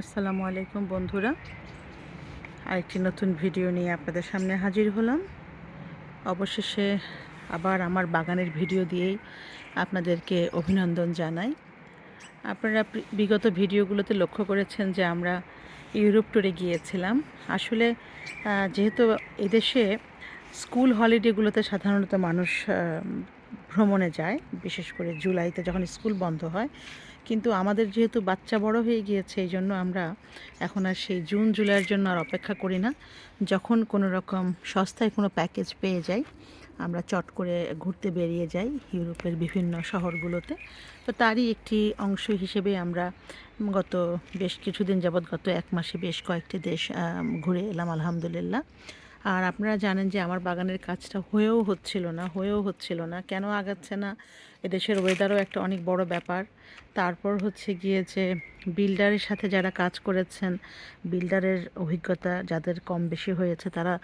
আসসালামু আলাইকুম বন্ধুরা, আরেকটি নতুন ভিডিও নিয়ে আপনাদের সামনে হাজির হলাম। অবশেষে আবার আমার বাগানের ভিডিও দিয়েই আপনাদেরকে অভিনন্দন জানাই। আপনারা বিগত ভিডিওগুলোতে লক্ষ্য করেছেন যে আমরা ইউরোপ ট্যুরে গিয়েছিলাম। আসলে যেহেতু এদেশে স্কুল হলিডেগুলোতে সাধারণত মানুষ ভ্রমণে যায়, বিশেষ করে জুলাইতে যখন স্কুল বন্ধ হয়। কিন্তু আমাদের যেহেতু বাচ্চা বড় হয়ে গিয়েছে, এই জন্য আমরা এখন আর সেই জুন জুলাইয়ের জন্য আর অপেক্ষা করি না। যখন কোনো রকম সস্তায় কোনো প্যাকেজ পেয়ে যাই, আমরা চট করে ঘুরতে বেরিয়ে যাই ইউরোপের বিভিন্ন শহরগুলোতে। তো তারই একটি অংশ হিসেবে আমরা গত বেশ কিছুদিন যাবৎ, গত এক মাসে বেশ কয়েকটি দেশ ঘুরে এলাম আলহামদুলিল্লাহ। আর আপনারা জানেন যে আমার বাগানের কাজটা হয়েও হচ্ছিল না। কেন আগাচ্ছে না? এদেশের ওয়েদারও একটা অনেক বড় ব্যাপার। তারপর হচ্ছে গিয়ে যে বিল্ডারের সাথে যারা কাজ করেছেন, বিল্ডারের অভিজ্ঞতা যাদের কম বেশি হয়েছে, তারা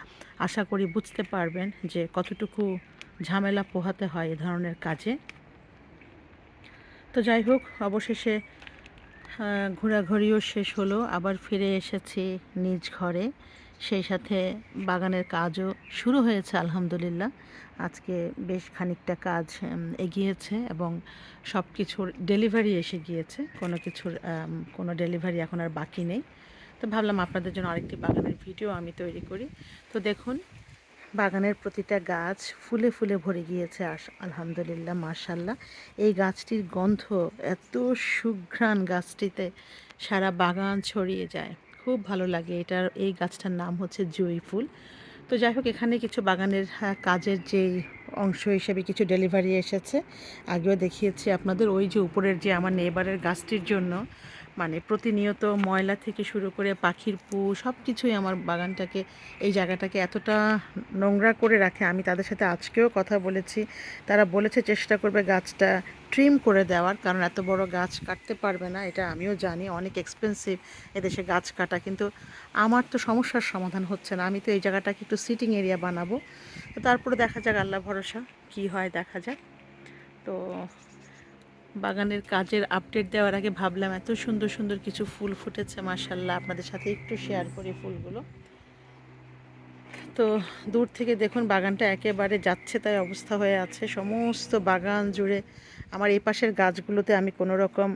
আশা করি বুঝতে পারবেন যে কতটুকু ঝামেলা পোহাতে হয় এ ধরনের কাজে। তো যাই হোক, অবশেষে ঘোরাঘুরিও শেষ হলো, আবার ফিরে এসেছি নিজ ঘরে। সেই সাথে বাগানের কাজও শুরু হয়েছে আলহামদুলিল্লাহ। আজকে বেশ খানিকটা কাজ এগিয়েছে এবং সব কিছুর ডেলিভারি এসে গিয়েছে। কোনো ডেলিভারি এখন আর বাকি নেই। তো ভাবলাম আপনাদের জন্য আরেকটি বাগানের ভিডিও আমি তৈরি করি। তো দেখুন, বাগানের প্রতিটা গাছ ফুলে ফুলে ভরে গিয়েছে আলহামদুলিল্লাহ, মাশাআল্লাহ। এই গাছটির গন্ধ এত সুঘ্রাণ, গাছটিতে সারা বাগান ছড়িয়ে যায়, খুব ভালো লাগে। এই গাছটার নাম হচ্ছে জুঁই ফুল। তো যাই হোক, এখানে কিছু বাগানের কাজের যেই অংশ হিসেবে কিছু ডেলিভারি এসেছে। আগেও দেখিয়েছি আপনাদের, ওই যে উপরের যে আমার নেবারের গাছটির জন্য মানে প্রতিনিয়ত ময়লা থেকে শুরু করে পাখির পু সব কিছুই আমার বাগানটাকে, এই জায়গাটাকে এতটা নোংরা করে রাখে। আমি তাদের সাথে আজকেও কথা বলেছি, তারা বলেছে চেষ্টা করবে গাছটা ট্রিম করে দেওয়ার, কারণ এত বড় গাছ কাটতে পারবে না, এটা আমিও জানি, অনেক এক্সপেন্সিভ এদেশে গাছ কাটা। কিন্তু আমার তো সমস্যার সমাধান হচ্ছে না। আমি তো এই জায়গাটাকে একটু সিটিং এরিয়া বানাবো। তো তারপরে দেখা যাক, আল্লাহ ভরসা, কি হয় দেখা যাক। তো বাগানের কাজের আপডেট দেওয়ার আগে ভাবলাম এত সুন্দর সুন্দর কিছু ফুল ফুটেছে মাশাআল্লাহ, আপনাদের সাথে একটু শেয়ার করি ফুলগুলো। তো দূর থেকে দেখুন, বাগানটা একেবারে যাচ্ছে তাই অবস্থা হয়ে আছে, সমস্ত বাগান জুড়ে। আমার এই পাশের গাছগুলোতে আমি কোনো রকম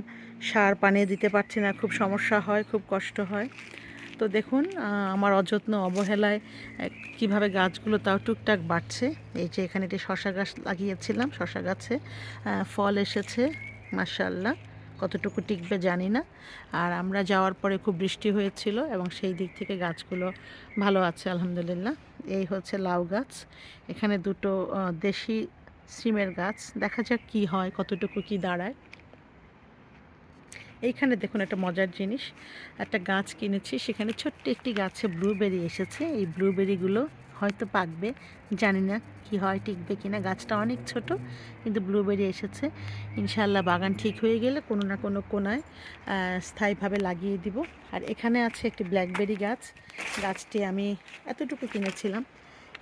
সার পানি দিতে পারছি না, খুব সমস্যা হয়, খুব কষ্ট হয়। তো দেখুন, আমার অযত্ন অবহেলায় কিভাবে গাছগুলো তাও টুকটাক বাড়ছে। এই যে এখানে একটি শশা গাছ লাগিয়েছিলাম, শশা গাছে ফল এসেছে মাশাআল্লাহ। কতটুকু টিকবে জানি না। আর আমরা যাওয়ার পরে খুব বৃষ্টি হয়েছিল এবং সেই দিক থেকে গাছগুলো ভালো আছে আলহামদুলিল্লাহ। এই হচ্ছে লাউ গাছ, এখানে দুটো দেশি সিমের গাছ, দেখা যাক কি হয়, কতটুকু কি দাঁড়ায়। এইখানে দেখুন একটা মজার জিনিস, একটা গাছ কিনেছি, সেখানে ছোট্ট একটি গাছে ব্লুবেরি এসেছে। এই ব্লুবেরিগুলো হয়তো পাকবে, জানি না কি হয়, টিকবে কিনা। গাছটা অনেক ছোট, কিন্তু ব্লুবেরি এসেছে। ইনশাআল্লাহ বাগান ঠিক হয়ে গেলে কোনো না কোনো কোনায় স্থায়ীভাবে লাগিয়ে দিব। আর এখানে আছে একটি ব্ল্যাকবেরি গাছ, গাছটি আমি এতটুকু কিনেছিলাম,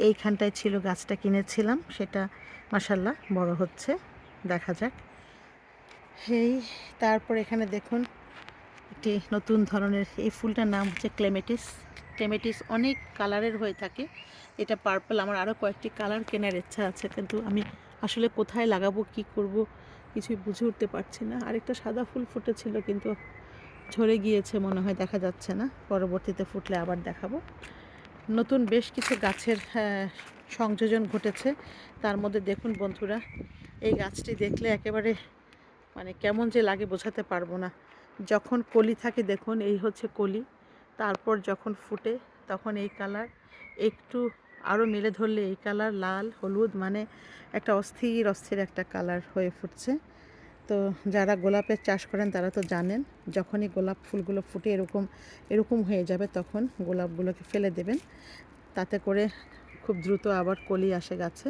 এইখানটায় ছিল গাছটা কিনেছিলাম, সেটা মাশাআল্লাহ বড় হচ্ছে, দেখা যাক। এই তারপর এখানে দেখুন একটি নতুন ধরনের, এই ফুলটার নাম হচ্ছে ক্লেমেটিস। ক্লেমেটিস অনেক কালারের হয়ে থাকে, এটা পার্পল। আমার আরও কয়েকটি কালার কেনার ইচ্ছা আছে, কিন্তু আমি আসলে কোথায় লাগাবো, কি করব, কিছুই বুঝে উঠতে পারছি না। আরেকটা সাদা ফুল ফুটেছিল, কিন্তু ঝরে গিয়েছে মনে হয়, দেখা যাচ্ছে না। পরবর্তীতে ফুটলে আবার দেখাবো। নতুন বেশ কিছু গাছের সংযোজন ঘটেছে। তার মধ্যে দেখুন বন্ধুরা, এই গাছটি দেখলে একেবারে মানে কেমন যে লাগে বোঝাতে পারবো না। যখন কলি থাকে দেখুন, এই হচ্ছে কলি, তারপর যখন ফুটে তখন এই কালার, একটু আরও মেলে ধরলে এই কালার, লাল হলুদ, মানে একটা অস্থির অস্থির একটা কালার হয়ে ফুটছে। তো যারা গোলাপের চাষ করেন তারা তো জানেন, যখনই গোলাপ ফুলগুলো ফুটে এরকম এরকম হয়ে যাবে, তখন গোলাপগুলোকে ফেলে দেবেন, তাতে করে খুব দ্রুত আবার কলি আসে গাছে।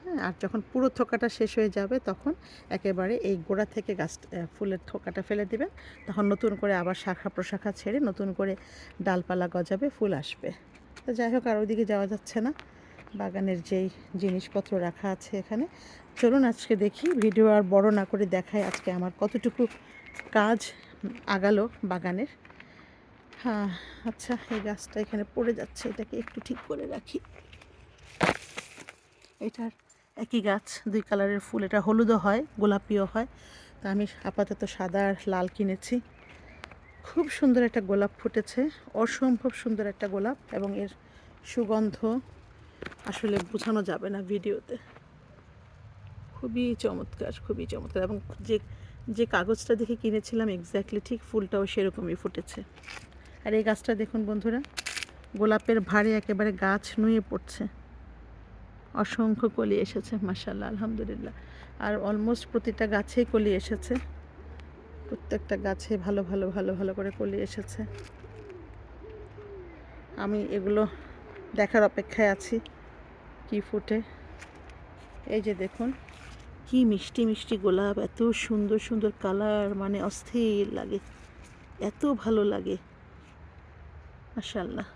হ্যাঁ, আর যখন পুরো থোকাটা শেষ হয়ে যাবে, তখন একেবারে এই গোড়া থেকে ফুলের থোকাটা ফেলে দিবেন, তখন নতুন করে আবার শাখা প্রশাখা ছেড়ে নতুন করে ডালপালা গজাবে, ফুল আসবে। তো যাই হোক, আর ওইদিকে যাওয়া যাচ্ছে না, বাগানের যেই জিনিসপত্র রাখা আছে এখানে। চলুন আজকে দেখি, ভিডিও আর বড় না করে দেখাই আজকে আমার কতটুকু কাজ আগালো বাগানের। হ্যাঁ, আচ্ছা, এই গাছটা এখানে পড়ে যাচ্ছে, এটাকে একটু ঠিক করে রাখি। এটার একই গাছ, 2 কালারের ফুল, এটা হলুদও হয় গোলাপিও হয়। তা আমি আপাতত সাদা আর লাল কিনেছি। খুব সুন্দর একটা গোলাপ ফুটেছে, অসম্ভব সুন্দর একটা গোলাপ, এবং এর সুগন্ধ আসলে বোঝানো যাবে না ভিডিওতে। খুবই চমৎকার, খুবই চমৎকার। এবং যে যে কাগজটা দেখে কিনেছিলাম এক্স্যাক্টলি ঠিক ফুলটাও সেরকমই ফুটেছে। আর এই গাছটা দেখুন বন্ধুরা, গোলাপের ভারে একেবারে গাছ নুয়ে পড়ছে। অসংখ্য কলি এসেছে, মাশাআল্লাহ, আলহামদুলিল্লাহ। আর অলমোস্ট প্রতিটা গাছেই কলি এসেছে, প্রত্যেকটা গাছে ভালো ভালো ভালো ভালো করে কলি এসেছে। আমি এগুলো দেখার অপেক্ষায় আছি কি ফুটে। এই যে দেখুন কি মিষ্টি মিষ্টি গোলাপ, এত সুন্দর সুন্দর কালার, মানে অস্থির লাগে, এত ভালো লাগে, মাশাআল্লাহ।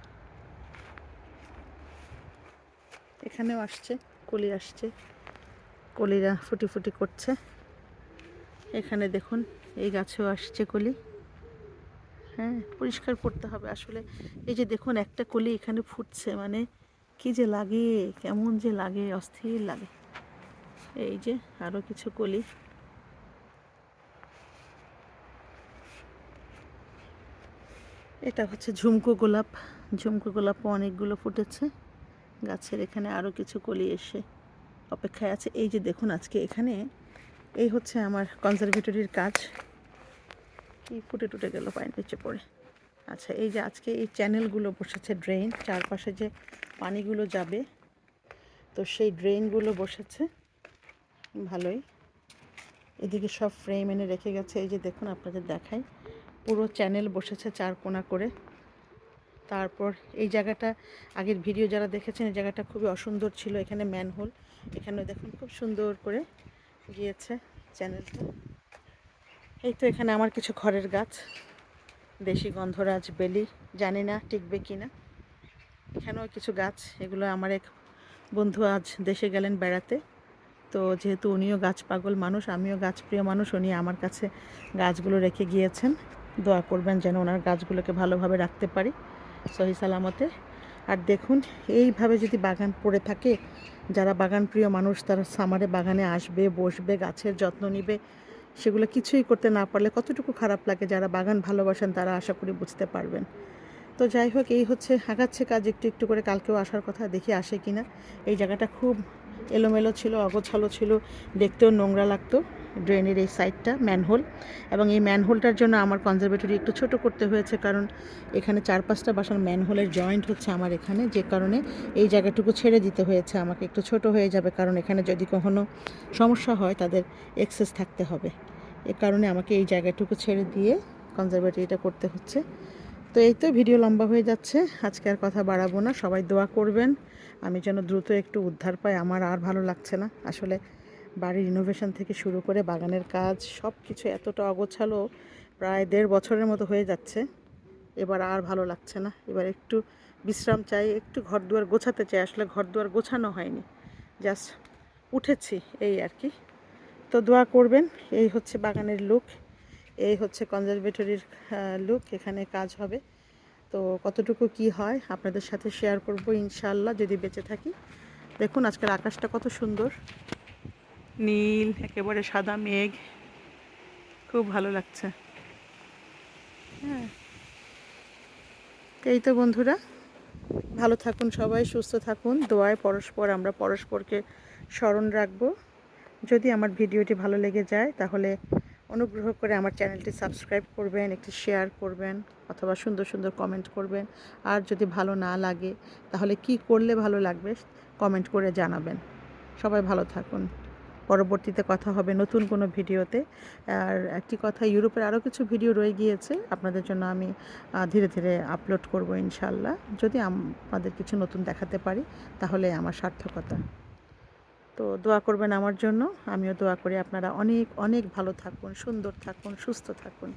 এখানেও আসছে, কলি আসছে, কলিরা ফুটি ফুটি করছে। এখানে দেখুন এই গাছেও আসছে কলি। হ্যাঁ, পরিষ্কার করতে হবে আসলে। এই যে দেখুন একটা কলি এখানে ফুটছে, মানে কি যে লাগে, কেমন যে লাগে, অস্থির লাগে। এই যে আরও কিছু কলি। এটা হচ্ছে ঝুমকো গোলাপ, ঝুমকো গোলাপও অনেকগুলো ফুটেছে গাছের। এখানে আরও কিছু কলি এসে অপেক্ষায় আছে। এই যে দেখুন আজকে এখানে এই হচ্ছে আমার কনজারভেটরির কাজ। কি ফুটে টুটে গেল পায়ের নিচে পড়ে। আচ্ছা, এই যে আজকে এই চ্যানেলগুলো বসেছে, ড্রেন, চারপাশে যে পানিগুলো যাবে, তো সেই ড্রেনগুলো বসেছে ভালোই। এদিকে সব ফ্রেম এনে রেখে গেছে। এই যে দেখুন আপনাদের দেখাই, পুরো চ্যানেল বসেছে 4 কোণা করে। তারপর এই জায়গাটা, আগের ভিডিও যারা দেখেছেন, এই জায়গাটা খুবই অসুন্দর ছিল, এখানে ম্যানহোল, এখানে দেখুন খুব সুন্দর করে গিয়েছে চ্যানেলটা। এই তো এখানে আমার কিছু ঘরের গাছ, দেশি গন্ধরাজ, বেলি, জানি না টিকবে কি না। এখানেও কিছু গাছ, এগুলো আমার এক বন্ধু আজ দেশে গেলেন বেড়াতে, তো যেহেতু উনিও গাছ পাগল মানুষ, আমিও গাছপ্রিয় মানুষ, উনি আমার কাছে গাছগুলো রেখে গিয়েছেন। দোয়া করবেন যেন ওনার গাছগুলোকে ভালোভাবে রাখতে পারি সহি সালামতে। আর দেখুন এইভাবে যদি বাগান পড়ে থাকে, যারা বাগান প্রিয় মানুষ তারা সামারে বাগানে আসবে, বসবে, গাছের যত্ন নেবে, সেগুলো কিছুই করতে না পারলে কতটুকু খারাপ লাগে। যারা বাগান ভালোবাসেন তারা আশা করি বুঝতে পারবেন। তো যাই হোক, এই হচ্ছে আগাচ্ছে কাজ একটু একটু করে। কালকেও আসার কথা, দেখি আসে কি না। এই জায়গাটা খুব এলোমেলো ছিল, অগোছালো ছিল, দেখতেও নোংরা লাগতো। ড্রেনের এই সাইডটা ম্যানহোল, এবং এই ম্যানহোলটার জন্য আমার কনজারভেটরি একটু ছোট করতে হয়েছে, কারণ এখানে 4-5টা বাসার ম্যানহোলের জয়েন্ট হচ্ছে আমার এখানে, যে কারণে এই জায়গাটুকু ছেড়ে দিতে হয়েছে আমাকে। একটু ছোট হয়ে যাবে, কারণ এখানে যদি কখনো সমস্যা হয় তাদের এক্সেস থাকতে হবে। এ কারণে আমাকে এই জায়গাটুকু ছেড়ে দিয়ে কনজারভেটরিটা করতে হচ্ছে। তো এই তো ভিডিও লম্বা হয়ে যাচ্ছে, আজকে আর কথা বাড়াবো না। সবাই দোয়া করবেন আমি যেন দ্রুত একটু উদ্ধার পাই। আমার আর ভালো লাগছে না আসলে। বাড়ির রিনোভেশন থেকে শুরু করে বাগানের কাজ সব কিছু এতটা অগোছালো, প্রায় 1.5 বছরের মতো হয়ে যাচ্ছে। এবার আর ভালো লাগছে না, এবার একটু বিশ্রাম চাই, একটু ঘর দুয়ার গোছাতে চাই। আসলে ঘর দুয়ার গোছানো হয়নি, জাস্ট উঠেছি এই আর কি। তো দোয়া করবেন। এই হচ্ছে বাগানের লুক, এই হচ্ছে কনজারভেটরির লুক, এখানে কাজ হবে। তো কতটুকু কি হয় আপনাদের সাথে শেয়ার করব ইনশাআল্লাহ, যদি বেঁচে থাকি। দেখুন আজকের আকাশটা কত সুন্দর, নীল, একেবারে সাদা মেঘ, খুব ভালো লাগছে। হ্যাঁ, এই তো বন্ধুরা, ভালো থাকুন সবাই, সুস্থ থাকুন, দোয়ায় আমরা পরস্পরকে স্মরণ রাখব। যদি আমার ভিডিওটি ভালো লেগে যায় তাহলে অনুগ্রহ করে আমার চ্যানেলটি সাবস্ক্রাইব করবেন, একটি শেয়ার করবেন, অথবা সুন্দর সুন্দর কমেন্ট করবেন। আর যদি ভালো না লাগে তাহলে কি করলে ভালো লাগবে কমেন্ট করে জানাবেন। সবাই ভালো থাকুন। পরবর্তীতে কথা হবে নতুন কোনো ভিডিওতে। আর একটি কথা, ইউরোপের আরও কিছু ভিডিও রয়ে গিয়েছে, আপনাদের জন্য আমি ধীরে ধীরে আপলোড করব ইনশাআল্লাহ। যদি আপনাদের কিছু নতুন দেখাতে পারি তাহলে আমার সার্থকতা। তো দোয়া করবেন আমার জন্য, আমিও দোয়া করি আপনারা অনেক অনেক ভালো থাকুন, সুন্দর থাকুন, সুস্থ থাকুন,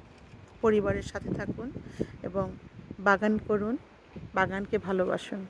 পরিবারের সাথে থাকুন, এবং বাগান করুন, বাগানকে ভালোবাসুন।